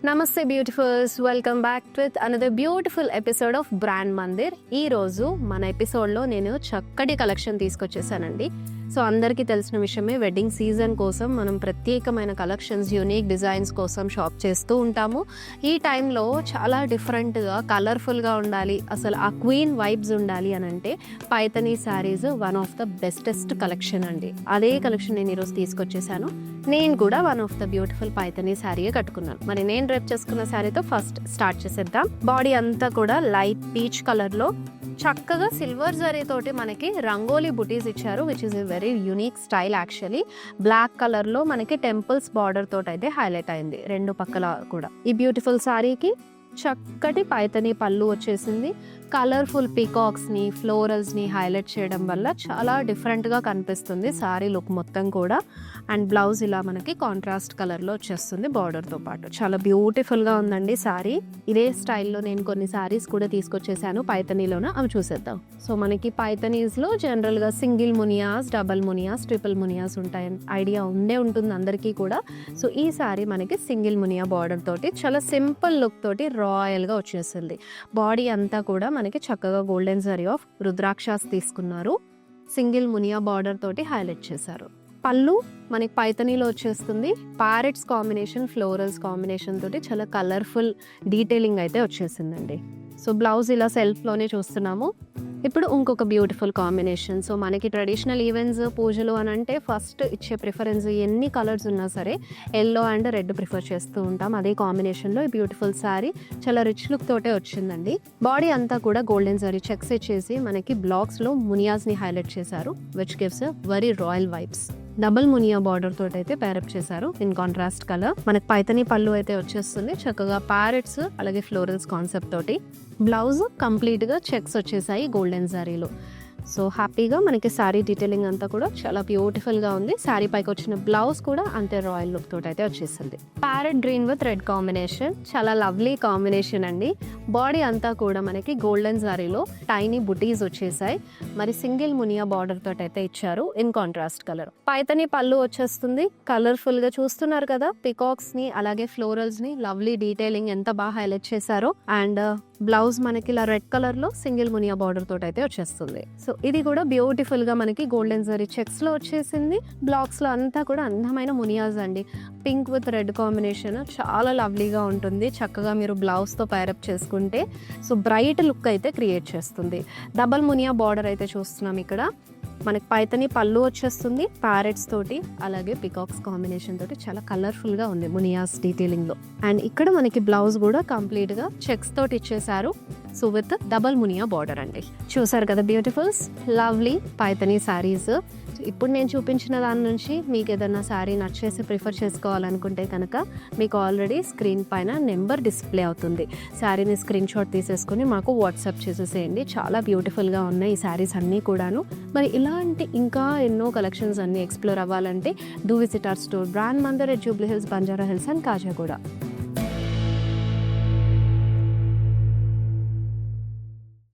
నమస్తే beautifuls, welcome back with another beautiful episode of brand Mandir. ఈ రోజు మన ఎపిసోడ్లో నేను చక్కటి కలెక్షన్ తీసుకొచ్చేసానండి. సో అందరికీ తెలిసిన విషయమే, వెడ్డింగ్ సీజన్ కోసం మనం ప్రత్యేకమైన కలెక్షన్స్, యూనిక్ డిజైన్స్ కోసం షాప్ చేస్తూ ఉంటాము. ఈ టైంలో చాలా డిఫరెంట్గా, కలర్ఫుల్గా ఉండాలి, అసలు ఆ క్వీన్ వైబ్స్ ఉండాలి అని అంటే Paithani saris one of the bestest collection అండి. అదే కలెక్షన్ నేను ఈరోజు తీసుకొచ్చేసాను. నేను కూడా one of the beautiful Paithani శారీయే కట్టుకున్నాను. మరి నేను రేపు చేసుకున్న శారీతో ఫస్ట్ స్టార్ట్ చేసేద్దాం. బాడీ అంతా కూడా లైట్ పీచ్ కలర్లో చక్కగా సిల్వర్ జరీ తోటి మనకి రంగోలీ బుటీస్ ఇచ్చారు, which is a very unique style. Actually black కలర్లో మనకి టెంపుల్స్ బార్డర్ తోటి అయితే హైలైట్ అయింది రెండు పక్కల కూడా. ఈ బ్యూటిఫుల్ శారీకి చక్కటి పైతనీ పళ్ళు వచ్చేసింది. కలర్ఫుల్ పీకాక్స్ని, ఫ్లోరల్స్ని హైలైట్ చేయడం వల్ల చాలా డిఫరెంట్గా కనిపిస్తుంది శారీ లుక్ మొత్తం కూడా. అండ్ బ్లౌజ్ ఇలా మనకి కాంట్రాస్ట్ కలర్లో వచ్చేస్తుంది బార్డర్తో పాటు. చాలా బ్యూటిఫుల్గా ఉందండి శారీ. ఇదే స్టైల్లో నేను కొన్ని శారీస్ కూడా తీసుకొచ్చేసాను పైతనీలోనే, అవి చూసేద్దాం. సో మనకి పైతనీస్లో జనరల్గా సింగిల్ మునియాస్, డబల్ మునియాస్, ట్రిపుల్ మునియాస్ ఉంటాయి, ఐడియా ఉంటుంది అందరికీ కూడా. సో ఈ శారీ మనకి సింగిల్ మునియా బార్డర్ తోటి చాలా సింపుల్ లుక్ తోటి రాయల్గా వచ్చేస్తుంది. బాడీ అంతా కూడా మనకి చక్కగా గోల్డెన్ జరీ ఆఫ్ రుద్రాక్షాస్ తీసుకున్నారు, సింగిల్ మునియా బార్డర్ తోటి హైలైట్ చేశారు. పళ్ళు మనకి పైతనీలో వచ్చేస్తుంది. ప్యారెట్స్ కాంబినేషన్, ఫ్లోరల్స్ కాంబినేషన్ తోటి చాలా కలర్ఫుల్ డీటెయిలింగ్ అయితే వచ్చేసిందండి. సో బ్లౌజ్ ఇలా సెల్ఫ్లోనే చూస్తున్నాము. ఇప్పుడు ఇంకొక బ్యూటిఫుల్ కాంబినేషన్. సో మనకి ట్రెడిషనల్ ఈవెంట్స్, పూజలు అని అంటే ఫస్ట్ ఇచ్చే ప్రిఫరెన్స్ ఎన్ని కలర్స్ ఉన్నా సరే ఎల్లో అండ్ రెడ్ ప్రిఫర్ చేస్తూ ఉంటాం. అదే కాంబినేషన్లో ఈ బ్యూటిఫుల్ శారీ చాలా రిచ్ లుక్ తోటే వచ్చిందండి. బాడీ అంతా కూడా గోల్డెన్ జరీ చెక్స్ ఇచ్చేసి మనకి బ్లాక్స్లో మునియాస్ని హైలైట్ చేశారు, which gives very royal vibes. Double Muniya border తోటి అయితే పేరప్ చేశారు ఇన్ కాంట్రాస్ట్ కలర్. మనకి పైతనీ పళ్ళు అయితే వచ్చేస్తుంది, చక్కగా ప్యారెట్స్ అలాగే ఫ్లోరల్స్ కాన్సెప్ట్ తోటి. బ్లౌజ్ కంప్లీట్ గా చెక్స్ వచ్చేసాయి గోల్డెన్ శారీలో. సో హ్యాపీగా మనకి శారీ డీటెయిలింగ్ అంతా కూడా చాలా బ్యూటిఫుల్ గా ఉంది. శారీ పైకి వచ్చిన బ్లౌజ్ కూడా అంతే రాయల్ లుక్ తోటి అయితే వచ్చేసింది. Parrot green with red combination, చాలా లవ్లీ కాంబినేషన్ అండి. బాడీ అంతా కూడా మనకి గోల్డెన్ శారీలో టైనీ బుటీస్ వచ్చేసాయి. మరి సింగిల్ మునియా బార్డర్ తోటి అయితే ఇచ్చారు ఇన్ కాంట్రాస్ట్ కలర్. పైతనీ పళ్ళు వచ్చేస్తుంది, కలర్ఫుల్ గా చూస్తున్నారు కదా. పికాక్స్ ని అలాగే ఫ్లోరల్స్ ని లవ్లీ డీటెయిలింగ్ ఎంత బాగా హైలైట్ చేశారో. అండ్ బ్లౌజ్ మనకి ఇలా రెడ్ కలర్ లో సింగిల్ మునియా బార్డర్ తోటి అయితే వచ్చేస్తుంది. సో ఇది కూడా బ్యూటిఫుల్ గా మనకి గోల్డెన్ జరీ చెక్స్ లో వచ్చేసింది. బ్లాక్స్ లో అంతా కూడా అందమైన మునియాస్ అండి. పింక్ విత్ రెడ్ కాంబినేషన్ చాలా లవ్లీగా ఉంటుంది. చక్కగా మీరు బ్లౌజ్ తో పైరప్ చేసుకుంటే సో బ్రైట్ లుక్ అయితే క్రియేట్ చేస్తుంది. డబల్ మునియా బార్డర్ అయితే చూస్తున్నాం ఇక్కడ. మనకి పైతనీ పళ్ళు వచ్చేస్తుంది ప్యారెట్స్ తోటి, అలాగే పికాక్స్ కాంబినేషన్ తోటి చాలా కలర్ఫుల్ గా ఉంది మునియాస్ డీటెయిలింగ్ లో. అండ్ ఇక్కడ మనకి బ్లౌజ్ కూడా కంప్లీట్ గా చెక్స్ తోటి ఇచ్చేసారు, so with double Muniya border అండి. చూసారు కదా బ్యూటిఫుల్స్, లవ్లీ పైతనీ శారీస్. ఇప్పుడు నేను చూపించిన దాని నుంచి మీకు ఏదైనా శారీ నచ్చేసి ప్రిఫర్ చేసుకోవాలనుకుంటే కనుక మీకు ఆల్రెడీ స్క్రీన్ పైన నెంబర్ డిస్ప్లే అవుతుంది. శారీని స్క్రీన్ షాట్ తీసేసుకుని మాకు వాట్సాప్ చేసేసేయండి. చాలా బ్యూటిఫుల్గా ఉన్నాయి ఈ శారీస్ అన్నీ కూడాను. మరి ఇలాంటి ఇంకా ఎన్నో కలెక్షన్స్ అన్నీ ఎక్స్ప్లోర్ అవ్వాలంటే do visit our store brand Mandir at Jubilee hills, Banjara hills and Khajaguda.